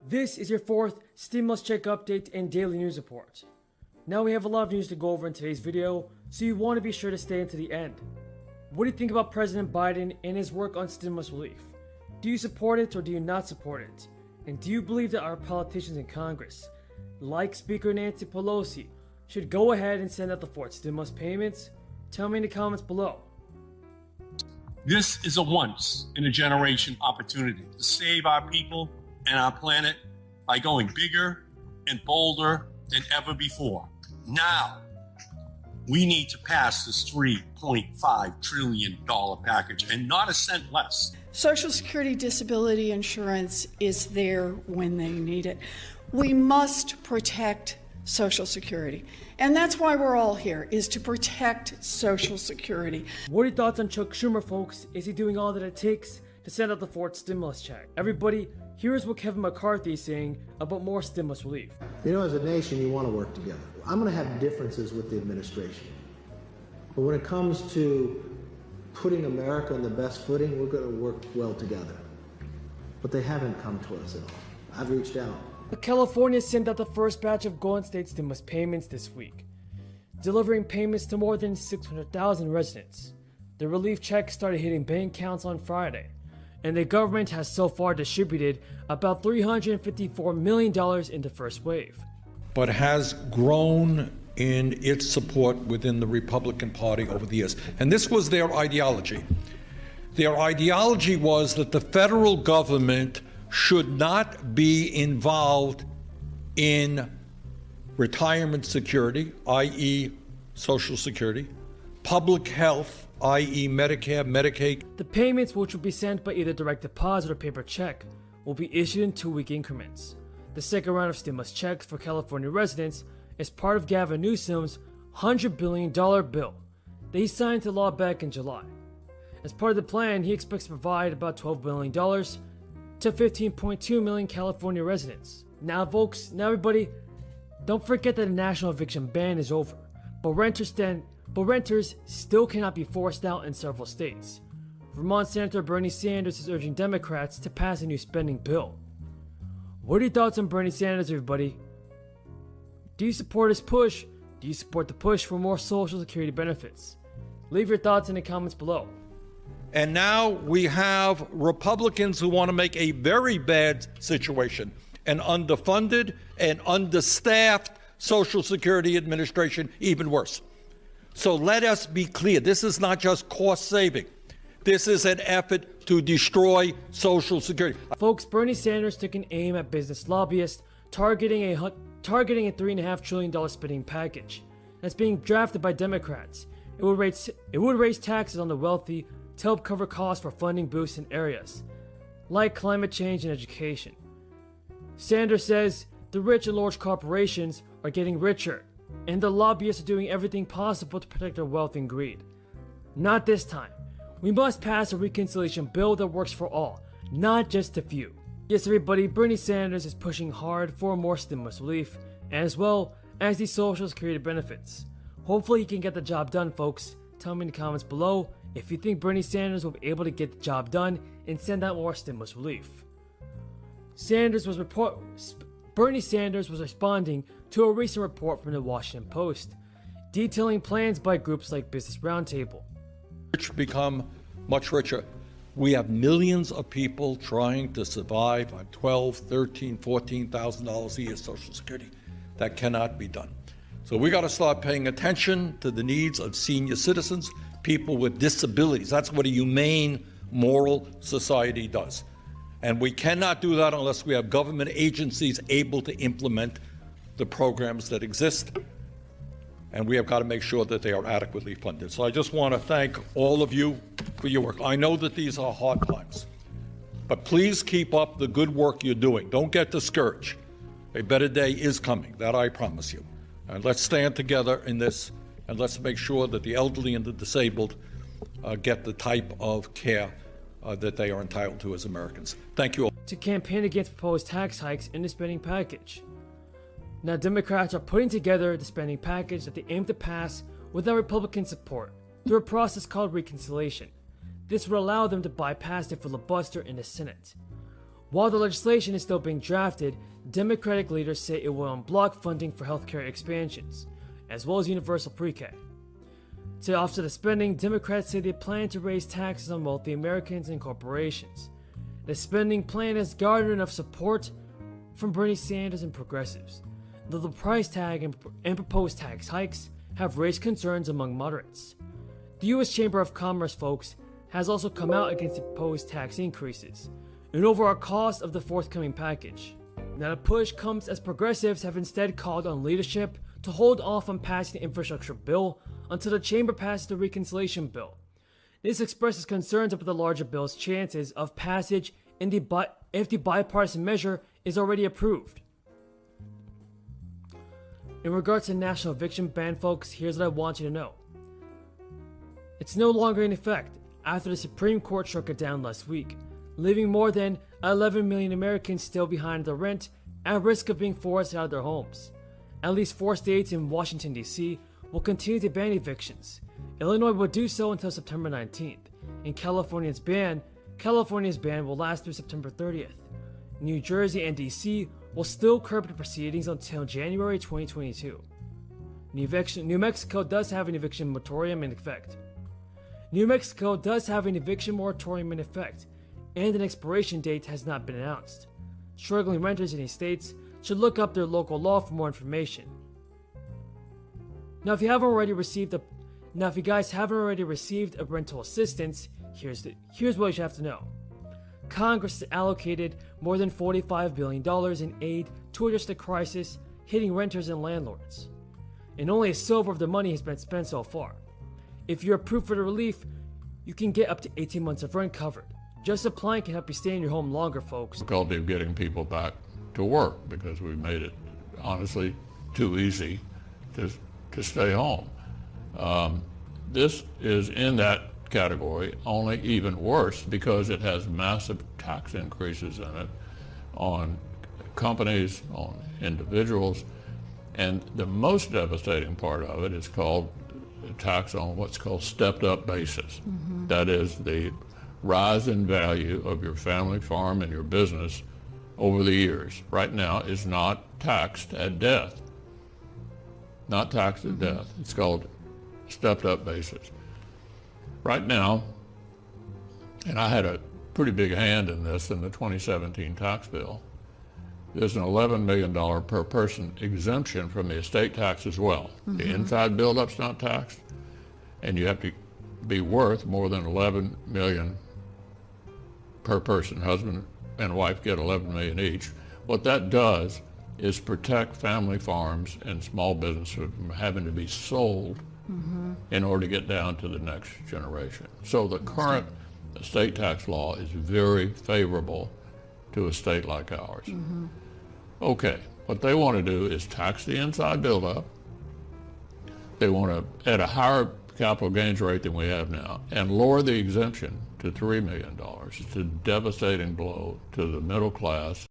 This is your fourth stimulus check update and daily news report. Now we have a lot of news to go over in today's video, so you want to be sure to stay until the end. What do you think about President Biden and his work on stimulus relief? Do you support it or do you not support it? And do you believe that our politicians in Congress, like Speaker Nancy Pelosi, should go ahead and send out the fourth stimulus payments? Tell me in the comments below. This is a once-in-a-generation opportunity to save our people and our planet by going bigger and bolder than ever before. Now, we need to pass this $3.5 trillion package and not a cent less. Social Security disability insurance is there when they need it. We must protect Social Security. And that's why we're all here, is to protect Social Security. What are your thoughts on Chuck Schumer, folks? Is he doing all that it takes to send out the fourth stimulus check? Everybody, here's what Kevin McCarthy is saying about more stimulus relief. You know, as a nation, you want to work together. I'm going to have differences with the administration. But when it comes to putting America on the best footing, we're going to work well together. But they haven't come to us at all. I've reached out. California sent out the first batch of Golden State stimulus payments this week, delivering payments to more than 600,000 residents. The relief checks started hitting bank accounts on Friday, and the government has so far distributed about $354 million in the first wave. But has grown in its support within the Republican Party over the years. And this was their ideology. Their ideology was that the federal government should not be involved in retirement security, i.e. Social Security, public health, i.e. Medicare, Medicaid. The payments, which will be sent by either direct deposit or paper check, will be issued in 2-week increments. The second round of stimulus checks for California residents is part of Gavin Newsom's $100 billion bill that he signed into law back in July. As part of the plan, he expects to provide about $12 billion to 15.2 million California residents. Now folks, everybody, don't forget that the national eviction ban is over, but renters still cannot be forced out in several states. Vermont Senator Bernie Sanders is urging Democrats to pass a new spending bill. What are your thoughts on Bernie Sanders, everybody? Do you support his push? Do you support the push for more Social Security benefits? Leave your thoughts in the comments below. And now we have Republicans who want to make a very bad situation, an underfunded and understaffed Social Security Administration, even worse. So let us be clear. This is not just cost saving. This is an effort to destroy Social Security. Folks, Bernie Sanders took an aim at business lobbyists, targeting a $3.5 trillion spending package that's being drafted by Democrats. It would raise taxes on the wealthy to help cover costs for funding boosts in areas like climate change and education. Sanders says the rich and large corporations are getting richer, and the lobbyists are doing everything possible to protect their wealth and greed. Not this time. We must pass a reconciliation bill that works for all, not just a few. Yes, everybody, Bernie Sanders is pushing hard for more stimulus relief, as well as these Social Security benefits. Hopefully he can get the job done, folks. Tell me in the comments below if you think Bernie Sanders will be able to get the job done and send out more stimulus relief. Bernie Sanders was responding to a recent report from the Washington Post, detailing plans by groups like Business Roundtable. Rich become much richer. We have millions of people trying to survive on $12,000, $13,000, $14,000 a year Social Security. That cannot be done. So we got to start paying attention to the needs of senior citizens, people with disabilities. That's what a humane, moral society does. And we cannot do that unless we have government agencies able to implement the programs that exist. And we have got to make sure that they are adequately funded. So I just want to thank all of you for your work. I know that these are hard times, but please keep up the good work you're doing. Don't get discouraged. A better day is coming, that I promise you. And let's stand together in this, and let's make sure that the elderly and the disabled get the type of care that they are entitled to as Americans. Thank you all. To campaign against proposed tax hikes in the spending package. Now, Democrats are putting together the spending package that they aim to pass without Republican support through a process called reconciliation. This would allow them to bypass the filibuster in the Senate. While the legislation is still being drafted, Democratic leaders say it will unblock funding for healthcare expansions, as well as universal pre-K. To offset the spending, Democrats say they plan to raise taxes on wealthy Americans and corporations. The spending plan has garnered enough support from Bernie Sanders and progressives, though the price tag and proposed tax hikes have raised concerns among moderates. The U.S. Chamber of Commerce, folks, has also come out against the proposed tax increases, an overall cost of the forthcoming package. Now the push comes as progressives have instead called on leadership to hold off on passing the infrastructure bill until the chamber passes the reconciliation bill. This expresses concerns about the larger bill's chances of passage if the bipartisan measure is already approved. In regards to the national eviction ban, folks, here's what I want you to know. It's no longer in effect after the Supreme Court struck it down last week, leaving more than 11 million Americans still behind the rent at risk of being forced out of their homes. At least 4 states in Washington, D.C. will continue to ban evictions. Illinois will do so until September 19th, and California's ban will last through September 30th. New Jersey and D.C. will still curb the proceedings until January 2022. New Mexico does have an eviction moratorium in effect. And an expiration date has not been announced. Struggling renters in these states should look up their local law for more information. Now, if you guys haven't already received a rental assistance, here's what you have to know. Congress has allocated more than $45 billion in aid to address the crisis hitting renters and landlords. And only a silver of the money has been spent so far. If you're approved for the relief, you can get up to 18 months of rent covered. Just applying can help you stay in your home longer, folks. Difficulty of getting people back to work because we made it, honestly, too easy to stay home. This is in that category, only even worse because it has massive tax increases in it on companies, on individuals, and the most devastating part of it is called a tax on what's called stepped up basis. Mm-hmm. That is the rise in value of your family farm and your business over the years. Right now is not taxed at death. Not taxed at death. It's called stepped up basis. Right now, and I had a pretty big hand in this in the 2017 tax bill, there's an $11 million per person exemption from the estate tax as well. Mm-hmm. The inside build-up's not taxed, and you have to be worth more than $11 million per person. Husband and wife get $11 million each. What that does is protect family farms and small businesses from having to be sold in order to get down to the next generation. So the current estate tax law is very favorable to a state like ours. Mm-hmm. Okay, what they want to do is tax the inside buildup. They want to add a higher capital gains rate than we have now and lower the exemption to $3 million. It's a devastating blow to the middle class